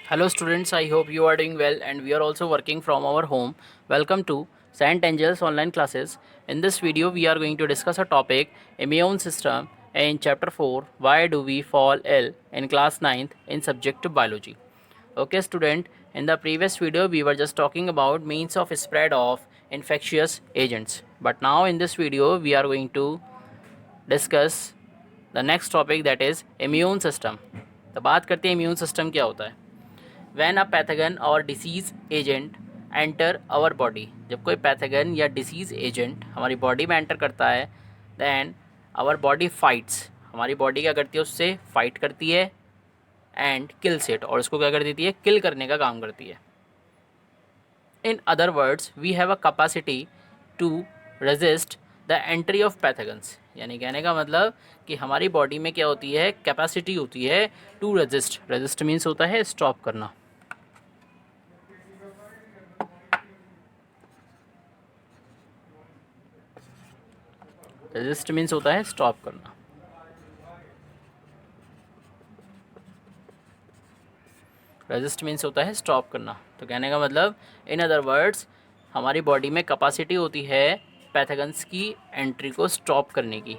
Hello students, I hope you are doing well and we are also working from our home. Welcome to Saint Angels online classes. In this video we are going to discuss a topic immune system in chapter 4 why do we fall ill in class 9th in subject biology. Okay student, in the previous video we were just talking about means of spread of infectious agents. But now in this video we are going to discuss the next topic that is immune system. तो बात करते हैं immune system क्या होता है. Van a pathogen और disease agent enter our body, जब कोई पैथोगन या डिसीज़ एजेंट हमारी बॉडी में एंटर करता है दैन आवर बॉडी फाइट्स, हमारी बॉडी क्या करती है उससे फाइट करती है एंड किल्स इट, और उसको क्या कर देती है किल करने का काम करती है. In other words we have a capacity to resist the entry of pathogens, यानी कहने का मतलब कि हमारी बॉडी में क्या होती है कैपेसिटी होती है टू रेजिस्ट. रेजिस्ट मीन्स होता है स्टॉप करना. रेजिस्ट मीन्स होता है स्टॉप करना. रेजिस्ट मीन्स होता है स्टॉप करना. तो कहने का मतलब इन अदर वर्ड्स हमारी बॉडी में कैपेसिटी होती है पैथोगन्स की एंट्री को स्टॉप करने की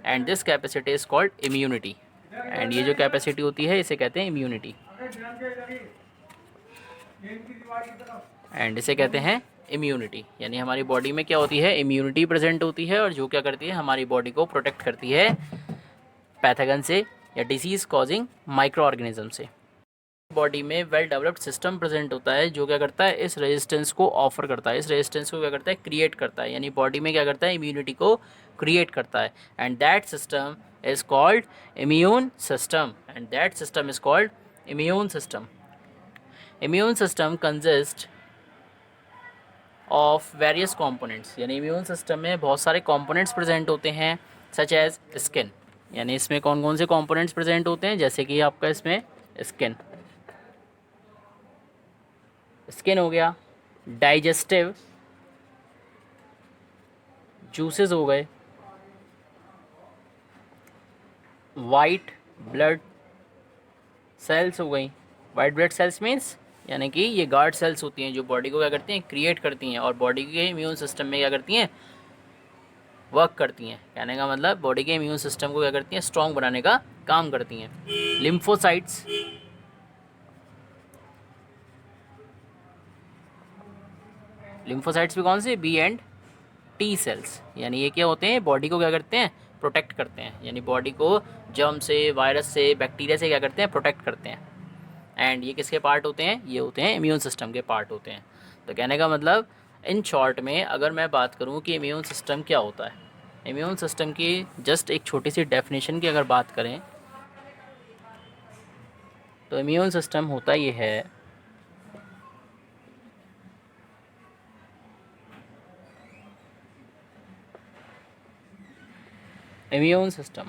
and this capacity is called immunity. And ये जो कैपेसिटी होती है इसे कहते हैं इम्यूनिटी एंड इसे कहते हैं इम्यूनिटी. यानी हमारी बॉडी में क्या होती है इम्यूनिटी प्रेजेंट होती है और जो क्या करती है हमारी बॉडी को प्रोटेक्ट करती है पैथोगन से या डिसीज़ कॉजिंग माइक्रो ऑर्गेनिज्म से. बॉडी में वेल डेवलप्ड सिस्टम प्रेजेंट होता है जो क्या करता है इस रेजिस्टेंस को ऑफर करता है, इस रेजिस्टेंस को क्या करता है क्रिएट करता है, यानी बॉडी में क्या करता है इम्यूनिटी को क्रिएट करता है and that system is called immune system and that system is called immune system. Immune system consist of various components, यानी इम्यून सिस्टम में बहुत सारे कंपोनेंट्स प्रेजेंट होते हैं सच एज स्किन. यानी इसमें कौन कौन से कंपोनेंट्स प्रेजेंट होते हैं, जैसे कि आपका इसमें स्किन हो गया, डाइजेस्टिव जूसेस हो गए, वाइट ब्लड सेल्स हो गई. वाइट ब्लड सेल्स मीन्स यानी कि ये गार्ड सेल्स होती हैं जो बॉडी को क्या करती हैं क्रिएट करती हैं और बॉडी के इम्यून सिस्टम में क्या करती हैं वर्क करती हैं. कहने का मतलब बॉडी के इम्यून सिस्टम को क्या करती हैं स्ट्रॉन्ग बनाने का काम करती हैं. लिम्फोसाइट्स, लिम्फोसाइट्स भी कौन से बी एंड टी सेल्स, यानी ये क्या होते हैं बॉडी को क्या करते हैं प्रोटेक्ट करते हैं, यानी बॉडी को जर्म से वायरस से बैक्टीरिया से क्या करते हैं प्रोटेक्ट करते हैं. एंड ये किसके पार्ट होते हैं, ये होते हैं इम्यून सिस्टम के पार्ट होते हैं. तो कहने का मतलब इन शॉर्ट में अगर मैं बात करूं कि इम्यून सिस्टम क्या होता है, इम्यून सिस्टम की जस्ट एक छोटी सी डेफिनेशन की अगर बात करें तो इम्यून सिस्टम होता ये है immune system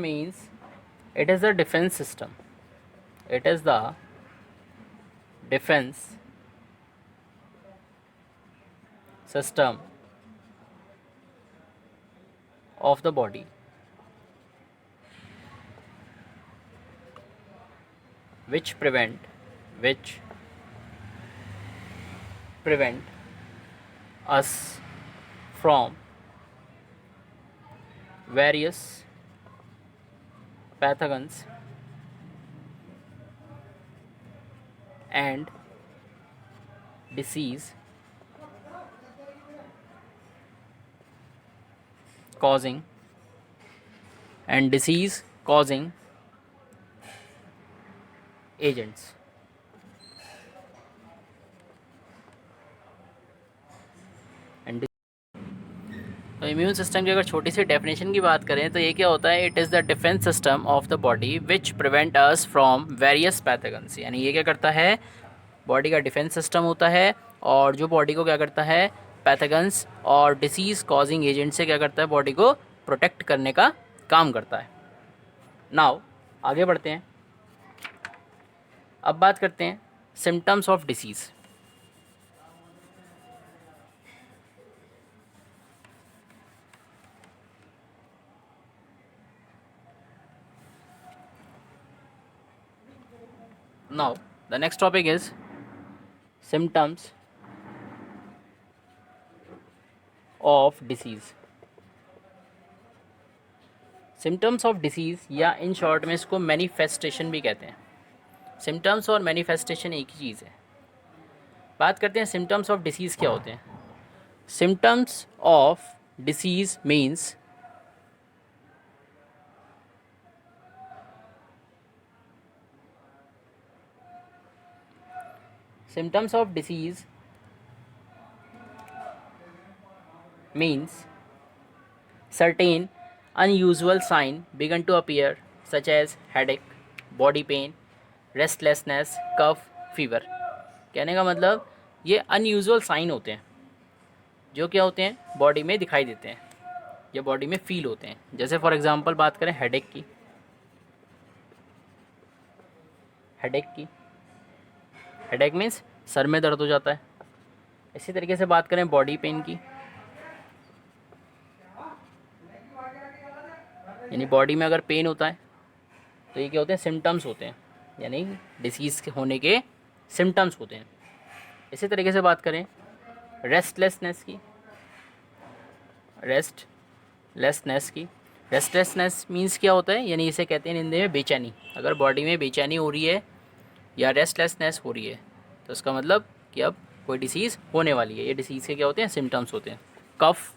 means it is the defense system, it is the defense system of the body which prevent us from various pathogens and disease causing agents. And तो इम्यून सिस्टम की अगर छोटी सी definition की बात करें तो ये क्या होता है, it is the defence system of the body which prevent us from various pathogens. यानी ये क्या करता है बॉडी का डिफेंस सिस्टम होता है और जो बॉडी को क्या करता है पैथोगन्स और डिसीज़ कॉजिंग एजेंट से क्या करता है बॉडी को प्रोटेक्ट करने का काम करता है. नाउ आगे बढ़ते हैं, अब बात करते हैं symptoms of disease. Now the next topic is symptoms of disease. Symptoms of disease या इन शॉर्ट में इसको मैनिफेस्टेशन भी कहते हैं. सिम्टम्स और मैनिफेस्टेशन एक ही चीज़ है. बात करते हैं सिम्टम्स ऑफ डिसीज़ क्या होते हैं. Symptoms of disease means symptoms of disease means certain unusual sign begin to appear such as headache, body pain, restlessness, cough, fever. कहने का मतलब ये अनयूजुअल साइन होते हैं जो क्या होते हैं बॉडी में दिखाई देते हैं या बॉडी में फील होते हैं. जैसे फॉर एग्जांपल बात करें हेडेक की. हेडेक मीन्स सर में दर्द हो जाता है. इसी तरीके से बात करें बॉडी पेन की, यानी बॉडी में अगर पेन होता है तो ये क्या होते हैं सिम्टम्स होते हैं, यानी डिसीज़ के होने के सिम्टम्स होते हैं. इसी तरीके से बात करें रेस्टलेसनेस की. रेस्टलेसनेस मीन्स क्या होता है, यानी इसे कहते हैं हिंदी में बेचैनी. अगर बॉडी में बेचैनी हो रही है या रेस्टलेसनेस हो रही है तो इसका मतलब कि अब कोई डिसीज़ होने वाली है. ये डिसीज़ के क्या होते हैं सिम्टम्स होते हैं. कफ,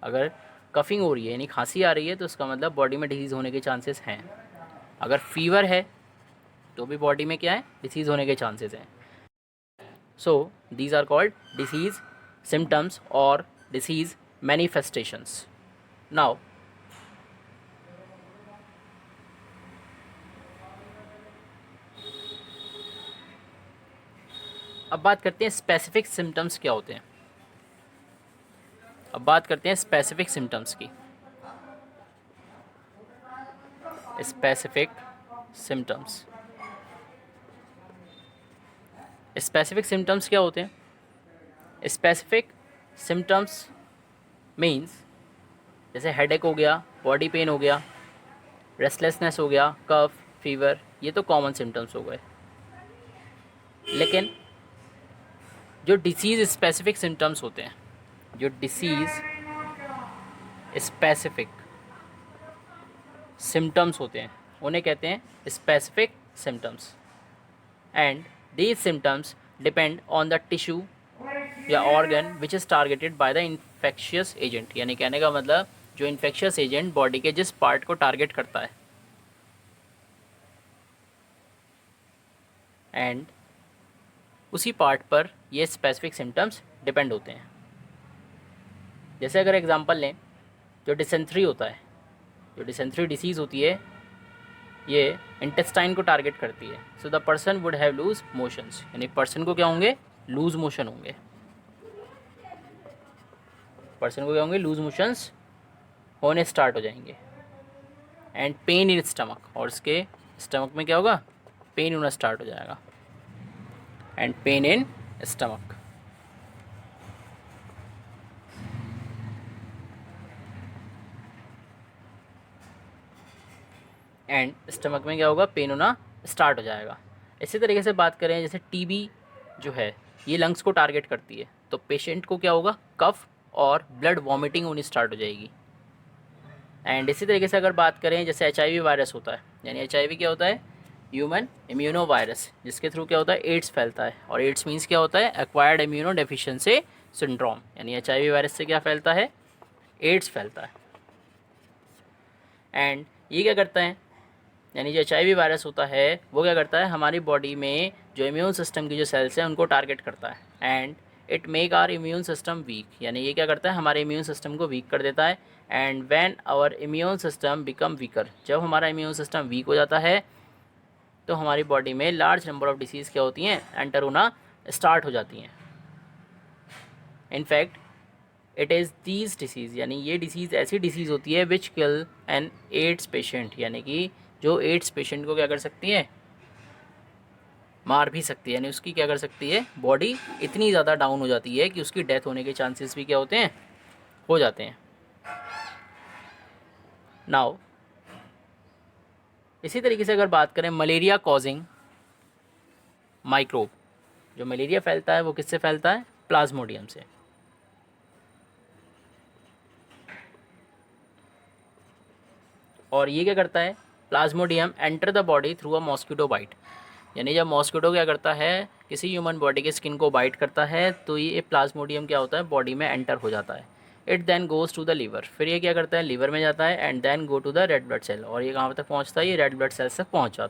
अगर कफिंग हो रही है यानी खांसी आ रही है तो इसका मतलब बॉडी में डिसीज़ होने के चांसेस हैं. अगर फीवर है तो भी बॉडी में क्या है डिसीज़ होने के चांसेस हैं. So these are called disease symptoms और डिसीज़ मैनिफेस्टेशंस. नाउ अब बात करते हैं स्पेसिफिक सिम्टम्स क्या होते हैं. अब बात करते हैं स्पेसिफिक सिम्टम्स की. स्पेसिफिक सिम्टम्स क्या होते हैं. स्पेसिफिक सिम्टम्स मीन्स जैसे हेडेक हो गया, बॉडी पेन हो गया, रेस्टलेसनेस हो गया, कफ, फीवर, ये तो कॉमन सिम्टम्स हो गए. लेकिन जो डिसीज़ स्पेसिफिक सिम्टम्स होते हैं, जो डिसीज़ स्पेसिफिक सिम्टम्स होते हैं उन्हें कहते हैं specific symptoms. And these symptoms depend on the tissue या organ which is targeted by the infectious agent. यानी कहने का मतलब जो इन्फेक्शियस एजेंट बॉडी के जिस पार्ट को टारगेट करता है एंड उसी पार्ट पर ये स्पेसिफिक सिम्टम्स डिपेंड होते हैं. जैसे अगर एग्जांपल लें, जो डिसेंट्री होता है, जो डिसेंट्री डिसीज़ होती है ये इंटेस्टाइन को टारगेट करती है. So the person would have loose motions, यानी पर्सन को क्या होंगे लूज मोशन होंगे. पर्सन को क्या होंगे लूज मोशंस होने स्टार्ट हो जाएंगे. एंड पेन इन स्टमक, और उसके स्टमक में क्या होगा पेन होना स्टार्ट हो जाएगा. And pain in stomach. And stomach में क्या होगा पेन होना स्टार्ट हो जाएगा. इसी तरीके से बात करें जैसे टीबी जो है ये लंग्स को टारगेट करती है तो पेशेंट को क्या होगा कफ और ब्लड वॉमिटिंग होनी स्टार्ट हो जाएगी. एंड इसी तरीके से अगर बात करें जैसे HIV वायरस होता है, यानी HIV क्या होता है ह्यूमन इम्यूनो वायरस, जिसके थ्रू क्या होता है एड्स फैलता है. और एड्स मीन्स क्या होता है एक्वायर्ड इम्यूनो डेफिशिएंसी सिंड्रोम, यानी HIV वायरस से क्या फैलता है एड्स फैलता है. एंड ये क्या करता है, यानी जो HIV वायरस होता है वो क्या करता है हमारी बॉडी में जो इम्यून सिस्टम की जो सेल्स हैं उनको टारगेट करता है. And it make our immune system weak, यानी ये क्या करता है हमारे इम्यून सिस्टम को वीक कर देता है. And when our immune system become weaker, जब हमारा इम्यून सिस्टम वीक हो जाता है तो हमारी बॉडी में लार्ज नंबर ऑफ़ डिसीज़ क्या होती हैं एंटर होना स्टार्ट हो जाती हैं. In fact it is these disease, यानी ये डिसीज़ ऐसी डिसीज़ होती है विच किल एन एड्स पेशेंट, यानी कि जो एड्स पेशेंट को क्या कर सकती है मार भी सकती है. यानी उसकी क्या कर सकती है बॉडी इतनी ज़्यादा डाउन हो जाती है कि उसकी डेथ होने के चांसेस भी क्या होते हैं हो जाते हैं. नाउ इसी तरीके से अगर बात करें मलेरिया कॉजिंग माइक्रोब, जो मलेरिया फैलता है वो किससे फैलता है? प्लाज्मोडियम से। और ये क्या करता है? Plasmodium enter the body through a mosquito bite, यानी जब मॉस्किटो क्या करता है, किसी ह्यूमन बॉडी के स्किन को बाइट करता है तो ये प्लाज्मोडियम क्या होता है, बॉडी में एंटर हो जाता है। It then goes to the liver, फिर ये क्या करता है, लीवर में जाता है and then go to the red blood cell, और ये कहाँ तक पहुँचता है, ये रेड ब्लड सेल्स तक पहुँच जाता है।